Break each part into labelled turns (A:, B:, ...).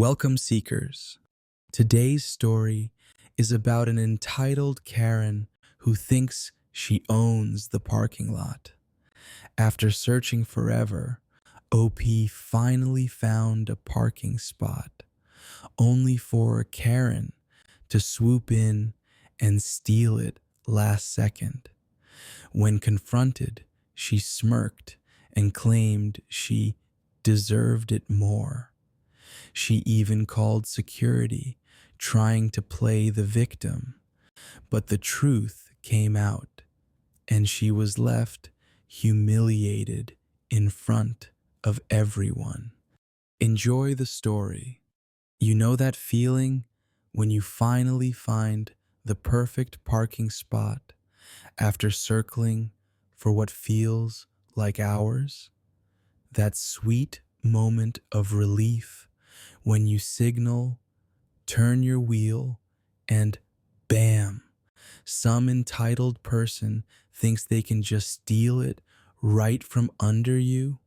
A: Welcome, seekers. Today's story is about an entitled Karen who thinks she owns the parking lot. After searching forever, OP finally found a parking spot, only for Karen to swoop in and steal it last second. When confronted, she smirked and claimed she deserved it more. She even called security, trying to play the victim. But the truth came out, and she was left humiliated in front of everyone. Enjoy the story. You know that feeling when you finally find the perfect parking spot after circling for what feels like hours? That sweet moment of relief when you signal, turn your wheel, and bam, some entitled person thinks they can just steal it right from under you?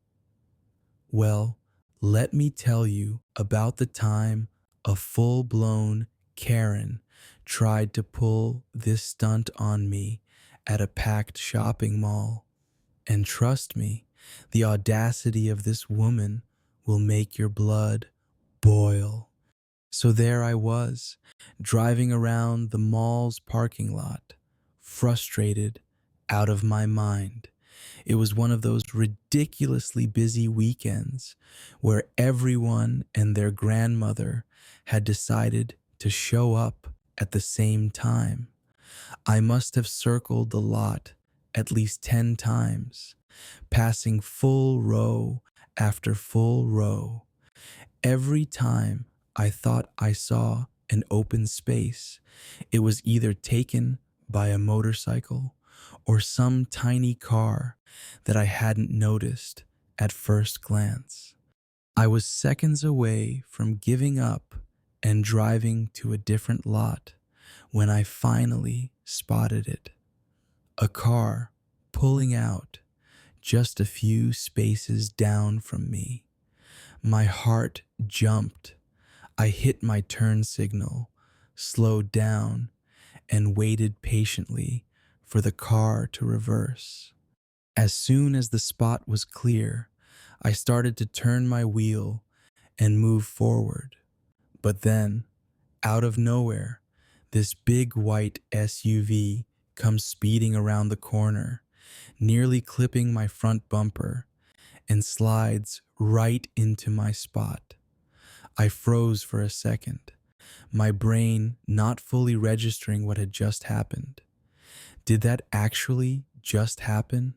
A: Well, let me tell you about the time a full-blown Karen tried to pull this stunt on me at a packed shopping mall. And trust me, the audacity of this woman will make your blood boil. So there I was, driving around the mall's parking lot, frustrated, out of my mind. It was one of those ridiculously busy weekends where everyone and their grandmother had decided to show up at the same time. I must have circled the lot at least 10 times, passing full row after full row. Every time I thought I saw an open space, it was either taken by a motorcycle or some tiny car that I hadn't noticed at first glance. I was seconds away from giving up and driving to a different lot when I finally spotted it. A car pulling out just a few spaces down from me. My heart jumped. I hit my turn signal, slowed down, and waited patiently for the car to reverse. As soon as the spot was clear, I started to turn my wheel and move forward. But then, out of nowhere, this big white SUV comes speeding around the corner, nearly clipping my front bumper, and slides right into my spot. I froze for a second, my brain not fully registering what had just happened. Did that actually just happen?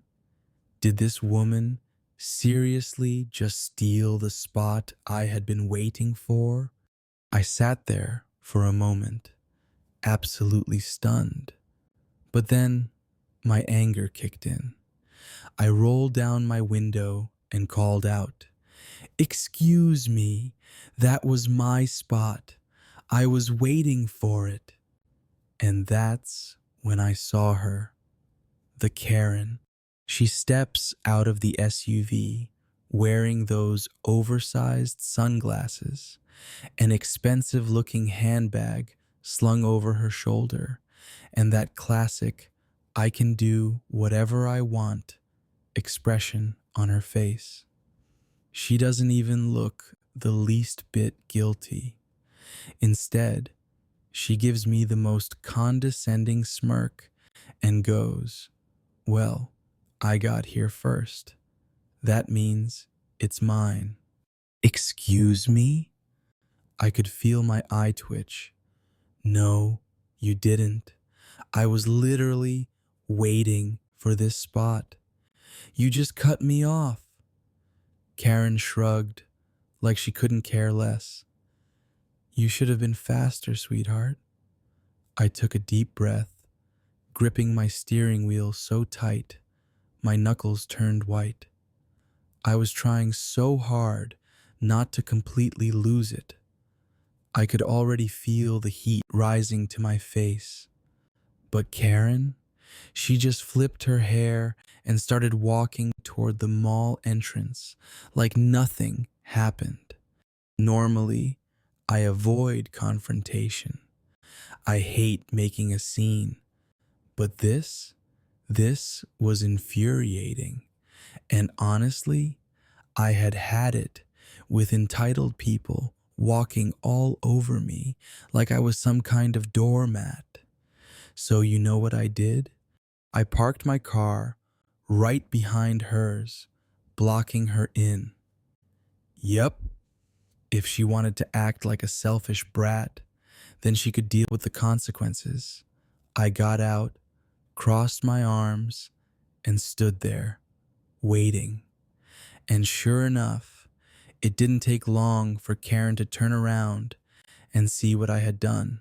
A: Did this woman seriously just steal the spot I had been waiting for? I sat there for a moment, absolutely stunned. But then my anger kicked in. I rolled down my window and called out, "Excuse me, that was my spot. I was waiting for it." And that's when I saw her, the Karen. She steps out of the SUV wearing those oversized sunglasses, an expensive-looking handbag slung over her shoulder, and that classic "I can do whatever I want" expression on her face. She doesn't even look the least bit guilty. Instead, she gives me the most condescending smirk and goes, "Well, I got here first. That means it's mine." Excuse me? I could feel my eye twitch. No, you didn't. I was literally waiting for this spot. You just cut me off. Karen shrugged, like she couldn't care less. You should have been faster, sweetheart. I took a deep breath, gripping my steering wheel so tight, my knuckles turned white. I was trying so hard not to completely lose it. I could already feel the heat rising to my face. But Karen, she just flipped her hair and started walking toward the mall entrance like nothing happened. Normally, I avoid confrontation. I hate making a scene. But this was infuriating. And honestly, I had had it with entitled people walking all over me like I was some kind of doormat. So you know what I did? I parked my car right behind hers, blocking her in. Yep, if she wanted to act like a selfish brat, then she could deal with the consequences. I got out, crossed my arms, and stood there, waiting. And sure enough, it didn't take long for Karen to turn around and see what I had done.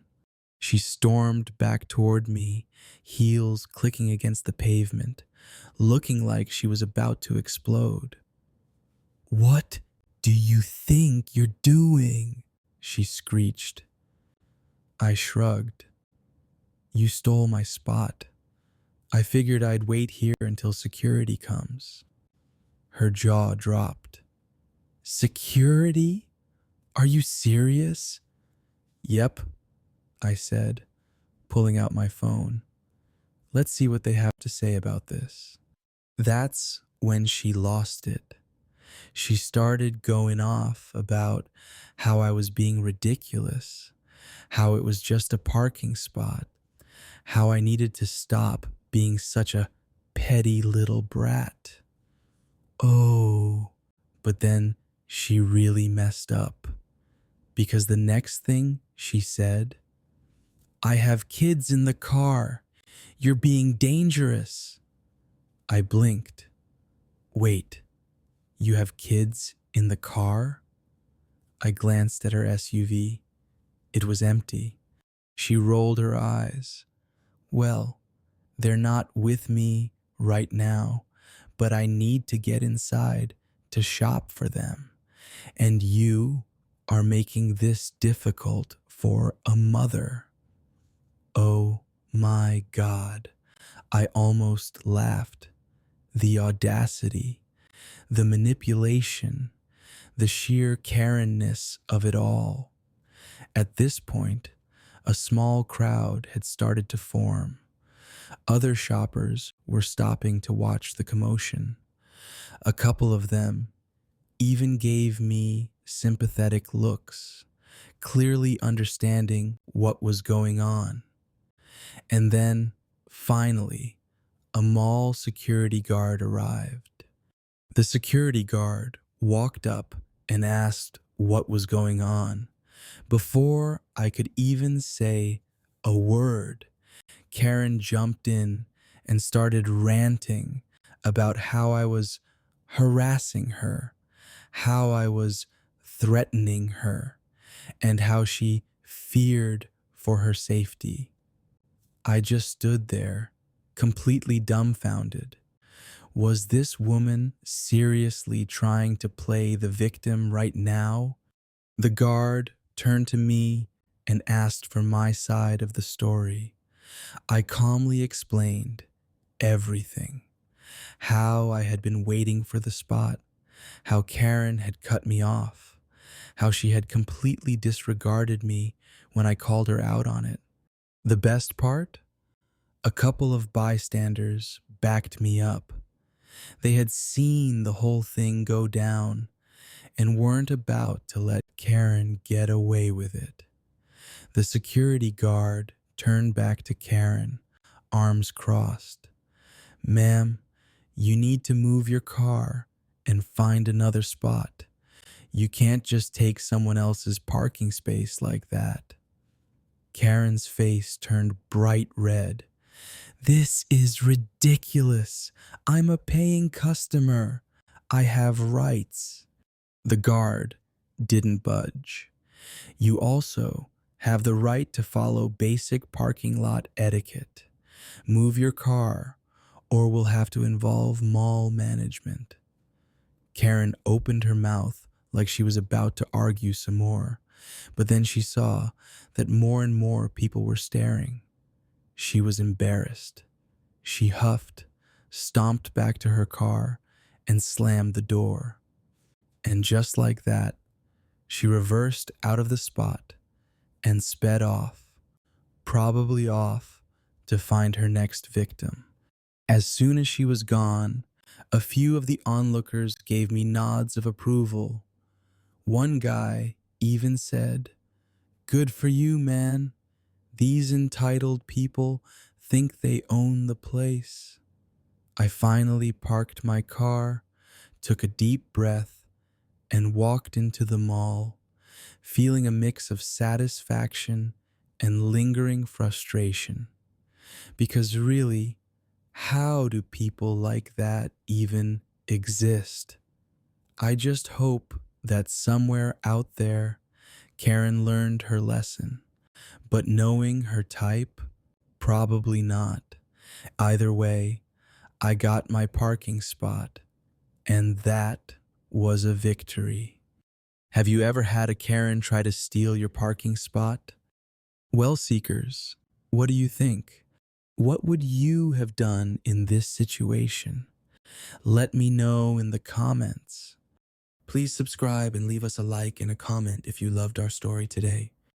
A: She stormed back toward me, heels clicking against the pavement, looking like she was about to explode. "What do you think you're doing?" she screeched. I shrugged. "You stole my spot. I figured I'd wait here until security comes." Her jaw dropped. "Security? Are you serious?" "Yep," I said, pulling out my phone. "Let's see what they have to say about this." That's when she lost it. She started going off about how I was being ridiculous, how it was just a parking spot, how I needed to stop being such a petty little brat. Oh, but then she really messed up, because the next thing she said, "I have kids in the car. You're being dangerous." I blinked. "Wait, you have kids in the car?" I glanced at her SUV. It was empty. She rolled her eyes. "Well, they're not with me right now, but I need to get inside to shop for them. And you are making this difficult for a mother." Oh my God. I almost laughed. The audacity, the manipulation, the sheer Karen-ness of it all. At this point, a small crowd had started to form. Other shoppers were stopping to watch the commotion. A couple of them even gave me sympathetic looks, clearly understanding what was going on. And then, finally, a mall security guard arrived. The security guard walked up and asked what was going on. Before I could even say a word, Karen jumped in and started ranting about how I was harassing her, how I was threatening her, and how she feared for her safety. I just stood there, completely dumbfounded. Was this woman seriously trying to play the victim right now? The guard turned to me and asked for my side of the story. I calmly explained everything. How I had been waiting for the spot, how Karen had cut me off, how she had completely disregarded me when I called her out on it. The best part? A couple of bystanders backed me up. They had seen the whole thing go down and weren't about to let Karen get away with it. The security guard turned back to Karen, arms crossed. "Ma'am, you need to move your car and find another spot. You can't just take someone else's parking space like that." Karen's face turned bright red. "This is ridiculous. I'm a paying customer. I have rights." The guard didn't budge. "You also have the right to follow basic parking lot etiquette. Move your car, or we'll have to involve mall management." Karen opened her mouth like she was about to argue some more, but then she saw that more and more people were staring. She was embarrassed. She huffed, stomped back to her car, and slammed the door. And just like that, She reversed out of the spot and sped off, probably off to find her next victim. As soon as she was gone, a few of the onlookers gave me nods of approval. One guy even said, "Good for you, man. These entitled people think they own the place." I finally parked my car, took a deep breath, and walked into the mall, feeling a mix of satisfaction and lingering frustration. Because really, how do people like that even exist? I just hope that somewhere out there, Karen learned her lesson, but knowing her type, probably not. Either way, I got my parking spot, and that was a victory. Have you ever had a Karen try to steal your parking spot? Well, seekers, what do you think? What would you have done in this situation? Let me know in the comments. Please subscribe and leave us a like and a comment if you loved our story today.